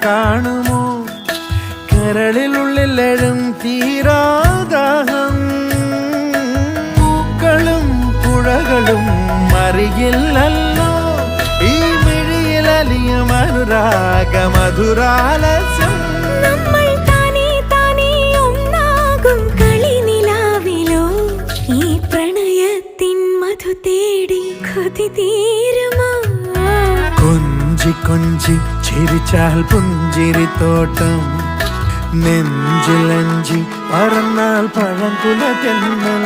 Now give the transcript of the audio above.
കാണുമോ കരളിലുള്ളിലെഴും തീരാദാഹം പൂക്കളും പുഴകളും അറിയില്ലല്ലോ ഈ മിഴിയിലലിയും അനുരാഗ മധുരാലസ്യം കൊഞ്ചി കൊഞ്ചി ചിരിച്ചാൽ പുഞ്ചിരിത്തോട്ടം നെഞ്ചിലഞ്ചി പറന്നാൽ പഴംകുല തെന്നൽ